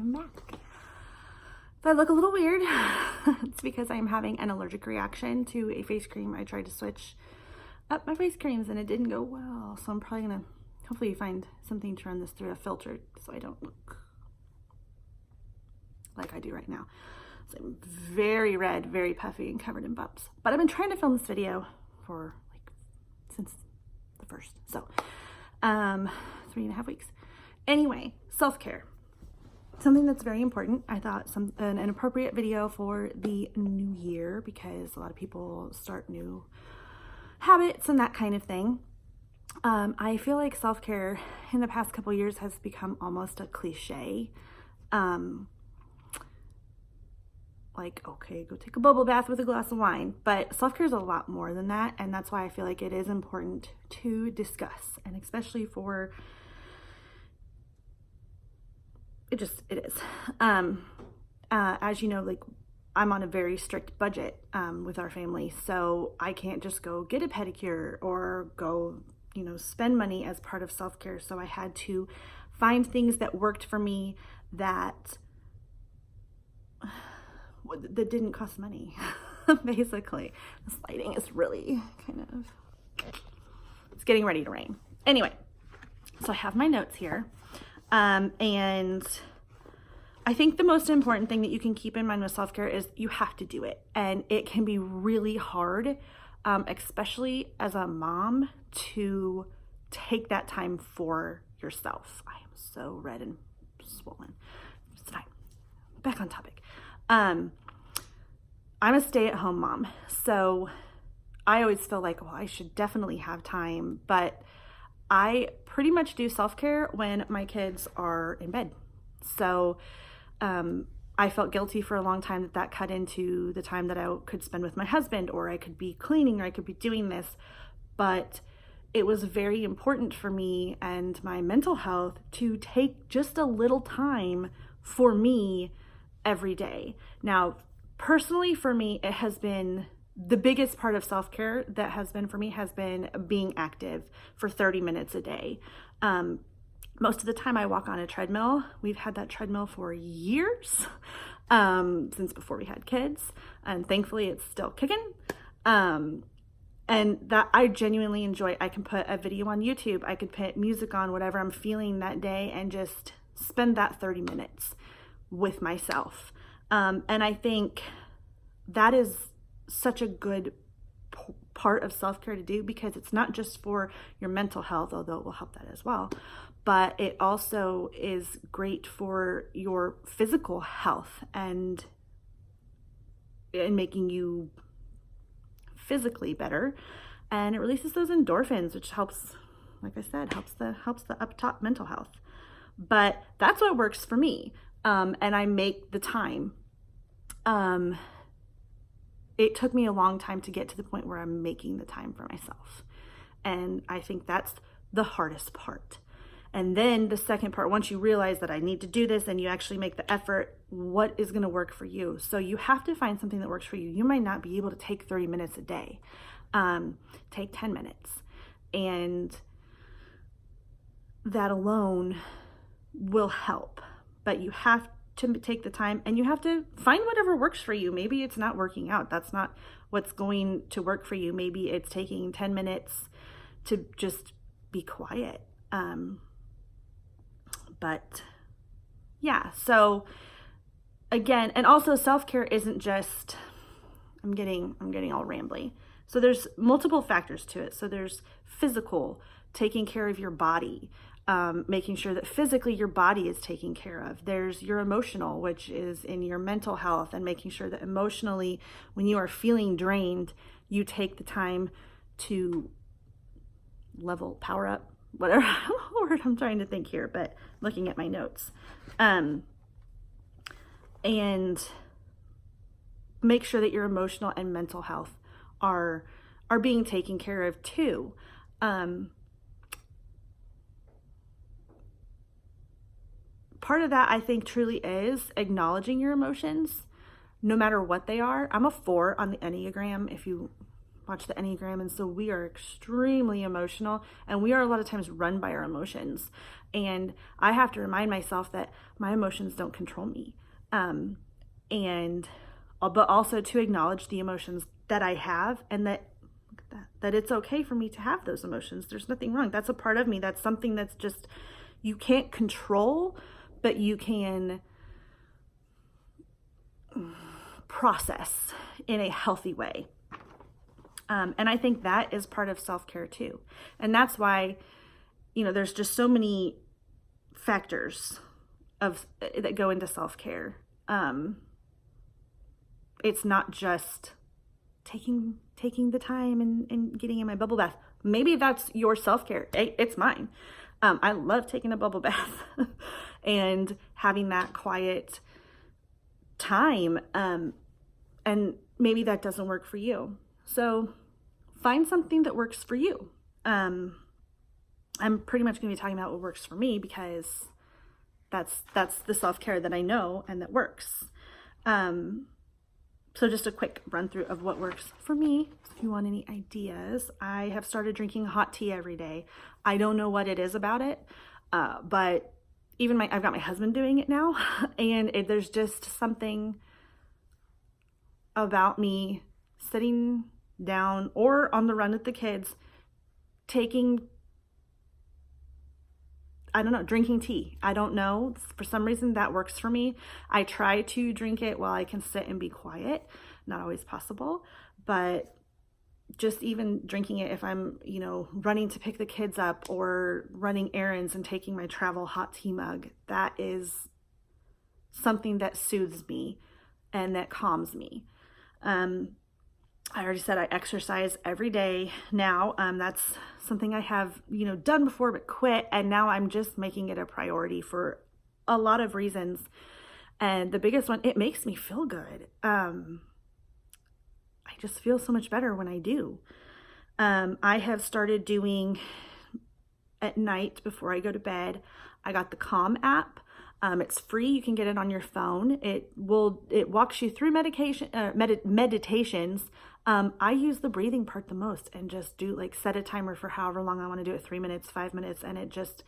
I'm back. If I look a little weird, it's because I'm having an allergic reaction to a face cream. I tried to switch up my face creams and it didn't go well. So I'm probably gonna hopefully find something to run this through a filter so I don't look like I do right now. So I'm very red, very puffy and covered in bumps. But I've been trying to film this video for since the first. So 3.5 weeks. Anyway, self-care. Something that's very important. I thought an appropriate video for the new year because a lot of people start new habits and that kind of thing. I feel like self-care in the past couple years has become almost a cliche. Like, okay, go take a bubble bath with a glass of wine, but self-care is a lot more than that, and that's why I feel like it is important to discuss, and especially for it is. As you know, like I'm on a very strict budget with our family, so I can't just go get a pedicure or go, spend money as part of self-care. So I had to find things that worked for me that didn't cost money. Basically, this lighting is really it's getting ready to rain. Anyway, so I have my notes here. And I think the most important thing that you can keep in mind with self-care is you have to do it. And it can be really hard, especially as a mom, to take that time for yourself. I am so red and swollen. It's fine. Back on topic. I'm a stay-at-home mom. So I always feel like, well, I should definitely have time, but I pretty much do self-care when my kids are in bed. So I felt guilty for a long time that cut into the time that I could spend with my husband, or I could be cleaning, or I could be doing this. But it was very important for me and my mental health to take just a little time for me every day. Now, personally for me, it has been the biggest part of self-care that has been for me has been being active for 30 minutes a day. Most of the time I walk on a treadmill. We've had that treadmill for years, since before we had kids, and thankfully it's still kicking. And that I genuinely enjoy. I can put a video on YouTube. I could put music on, whatever I'm feeling that day, and just spend that 30 minutes with myself. And I think that is such a good part of self-care to do, because it's not just for your mental health, although it will help that as well, but it also is great for your physical health and in making you physically better. And it releases those endorphins, which helps, like I said, helps the up top mental health. But that's what works for me. And I make the time. It took me a long time to get to the point where I'm making the time for myself. And I think that's the hardest part. And then the second part, once you realize that I need to do this and you actually make the effort, what is going to work for you? So you have to find something that works for you. You might not be able to take 30 minutes a day. Take 10 minutes. And that alone will help. But you have to take the time, and you have to find whatever works for you. Maybe it's not working out. That's not what's going to work for you. Maybe it's taking 10 minutes to just be quiet. But yeah, so again, and also self-care isn't just, I'm getting all rambly. So there's multiple factors to it. So there's physical, taking care of your body, making sure that physically your body is taken care of. There's your emotional, which is in your mental health, and making sure that emotionally, when you are feeling drained, you take the time to power up, whatever word I'm trying to think here, but looking at my notes. And make sure that your emotional and mental health are being taken care of too. Part of that, I think, truly is acknowledging your emotions, no matter what they are. I'm a 4 on the Enneagram, if you watch the Enneagram, and so we are extremely emotional, and we are a lot of times run by our emotions. And I have to remind myself that my emotions don't control me. And but also to acknowledge the emotions that I have, and that it's okay for me to have those emotions. There's nothing wrong. That's a part of me. That's something that's just, you can't control, but you can process in a healthy way. And I think that is part of self-care too. And that's why, there's just so many factors that go into self-care. It's not just taking the time and getting in my bubble bath. Maybe that's your self-care. It's mine. I love taking a bubble bath and having that quiet time. And maybe that doesn't work for you. So find something that works for you. I'm pretty much going to be talking about what works for me, because that's the self-care that I know and that works. So just a quick run through of what works for me. If you want any ideas, I have started drinking hot tea every day. I don't know what it is about it, but even I've got my husband doing it now, and there's just something about me sitting down or on the run with the kids, drinking tea. I don't know. For some reason that works for me. I try to drink it while I can sit and be quiet. Not always possible, but just even drinking it if I'm, running to pick the kids up or running errands and taking my travel hot tea mug, that is something that soothes me and that calms me. I already said I exercise every day now. That's something I have, done before but quit. And now I'm just making it a priority for a lot of reasons. And the biggest one, it makes me feel good. I just feel so much better when I do. I have started doing at night before I go to bed. I got the Calm app. It's free. You can get it on your phone. It walks you through meditations. I use the breathing part the most, and just set a timer for however long I want to do it, 3 minutes, 5 minutes. And it just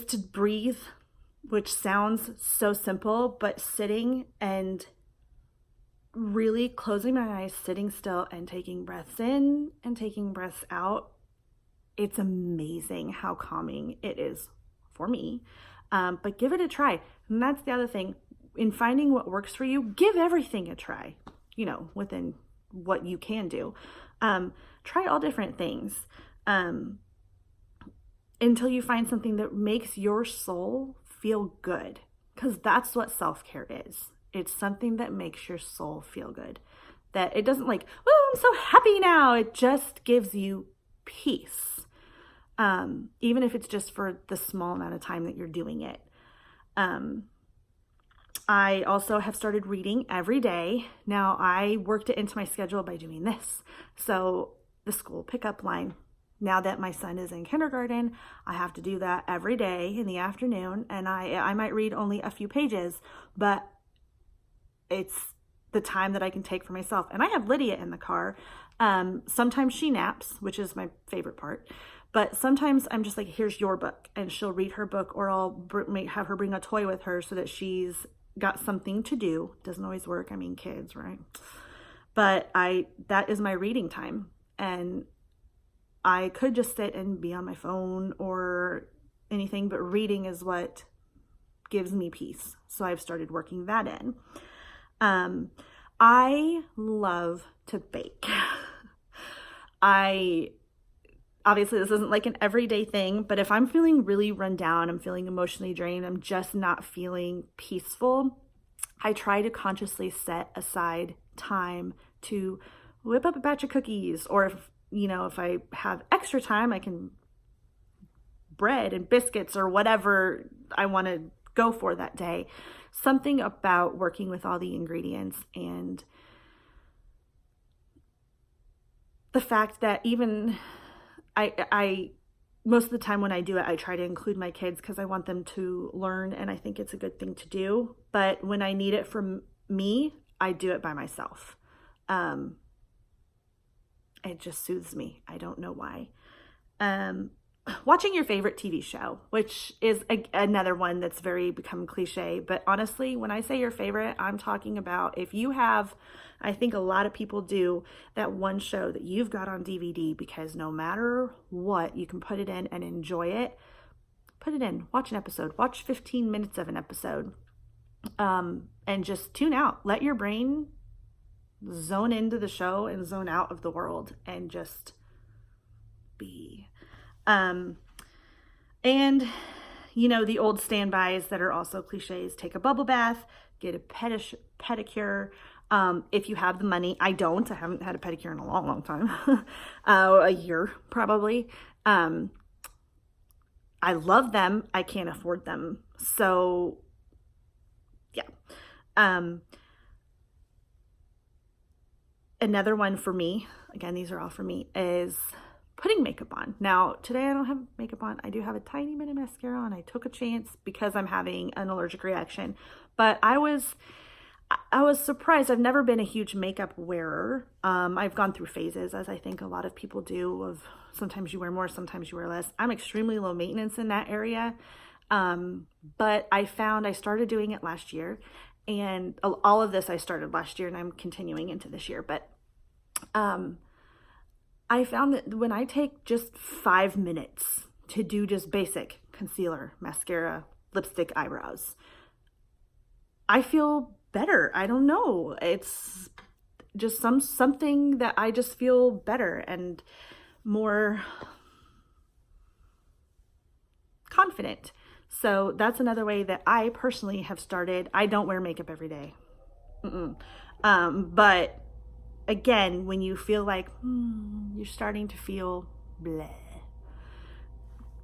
to breathe, which sounds so simple, but sitting and really closing my eyes, sitting still and taking breaths in and taking breaths out. It's amazing how calming it is for me. But give it a try. And that's the other thing. In finding what works for you, give everything a try, within what you can do. Try all different things until you find something that makes your soul feel good. Because that's what self-care is. It's something that makes your soul feel good. That it doesn't oh, I'm so happy now. It just gives you peace. Even if it's just for the small amount of time that you're doing it. I also have started reading every day. Now, I worked it into my schedule by doing this. So the school pickup line, now that my son is in kindergarten, I have to do that every day in the afternoon. And I might read only a few pages, but it's the time that I can take for myself. And I have Lydia in the car. Sometimes she naps, which is my favorite part. But sometimes I'm just here's your book, and she'll read her book, or I'll have her bring a toy with her so that she's got something to do. Doesn't always work. I mean, kids, right? But that is my reading time. And I could just sit and be on my phone or anything, but reading is what gives me peace. So I've started working that in. I love to bake. Obviously, this isn't an everyday thing, but if I'm feeling really run down, I'm feeling emotionally drained, I'm just not feeling peaceful, I try to consciously set aside time to whip up a batch of cookies. Or if I have extra time, I can bread and biscuits or whatever I want to go for that day. Something about working with all the ingredients, and the fact that even I most of the time when I do it, I try to include my kids because I want them to learn, and I think it's a good thing to do. But when I need it from me, I do it by myself. it just soothes me. I don't know why. Watching your favorite TV show, which is another one that's very become cliche. But honestly, when I say your favorite, I'm talking about if you have, I think a lot of people do, that one show that you've got on DVD, because no matter what, you can put it in and enjoy it. Put it in, watch an episode, watch 15 minutes of an episode, and just tune out. Let your brain zone into the show and zone out of the world and just be. And you know, the old standbys that are also cliches: take a bubble bath, get a pedicure. If you have the money. I don't. I haven't had a pedicure in a long, long time. A year probably. I love them. I can't afford them. So yeah. Another one for me, again, these are all for me, is putting makeup on. Now, today I don't have makeup on. I do have a tiny bit of mascara on. I took a chance because I'm having an allergic reaction. But I was surprised. I've never been a huge makeup wearer. I've gone through phases, as I think a lot of people do, of sometimes you wear more, sometimes you wear less. I'm extremely low maintenance in that area. But I found I started doing it last year, and all of this I started last year and I'm continuing into this year. But I found that when I take just 5 minutes to do just basic concealer, mascara, lipstick, eyebrows, I feel better. I don't know. It's just something that I just feel better and more confident. So that's another way that I personally have started. I don't wear makeup every day. But again, when you feel like you're starting to feel bleh,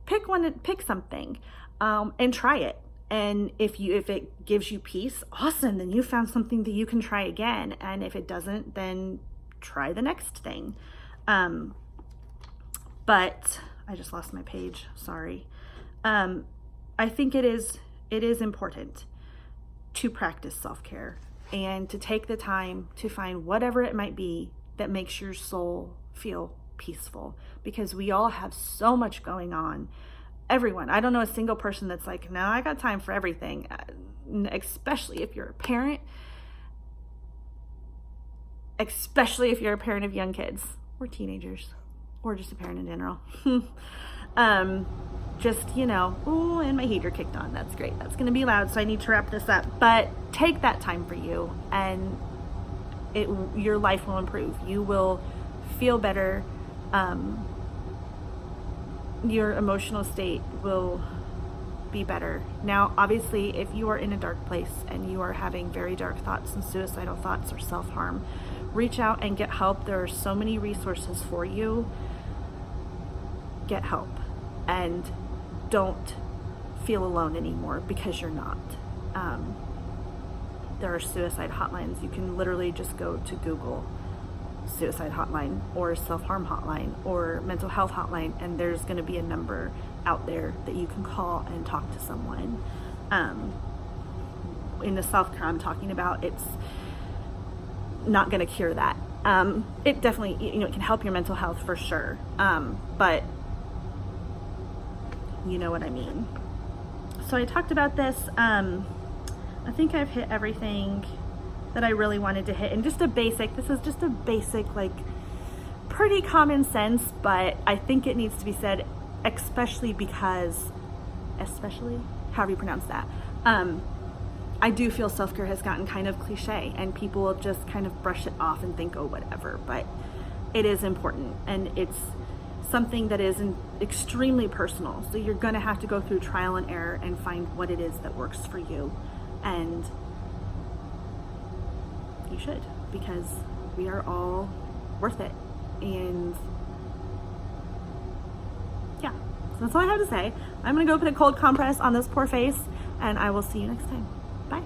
pick something, and try it. And if it gives you peace, awesome, then you found something that you can try again. And if it doesn't, then try the next thing. But I just lost my page, sorry. I think it is important to practice self-care and to take the time to find whatever it might be that makes your soul feel peaceful, because we all have so much going on. Everyone. I don't know a single person that's like, no, I got time for everything, especially if you're a parent, especially if you're a parent of young kids or teenagers or just a parent in general. Just, you know, oh, and my heater kicked on. That's great. That's going to be loud, so I need to wrap this up. But take that time for you, and your life will improve. You will feel better. Your emotional state will be better. Now, obviously, if you are in a dark place and you are having very dark thoughts and suicidal thoughts or self-harm, reach out and get help. There are so many resources for you. Get help, and don't feel alone anymore, because you're not. There are suicide hotlines. You can literally just go to Google suicide hotline or self-harm hotline or mental health hotline, and there's going to be a number out there that you can call and talk to someone. In the self-care I'm talking about, it's not going to cure that. It definitely, it can help your mental health for sure. But you know what I mean. So I talked about this. I think I've hit everything that I really wanted to hit. And just this is just a basic, like, pretty common sense, but I think it needs to be said, especially, however you pronounce that. I do feel self-care has gotten kind of cliche, and people just kind of brush it off and think, oh, whatever. But it is important, and it's something that is extremely personal. So you're going to have to go through trial and error and find what it is that works for you. And you should, because we are all worth it. And yeah, so that's all I have to say. I'm going to go put a cold compress on this poor face, and I will see you next time. Bye.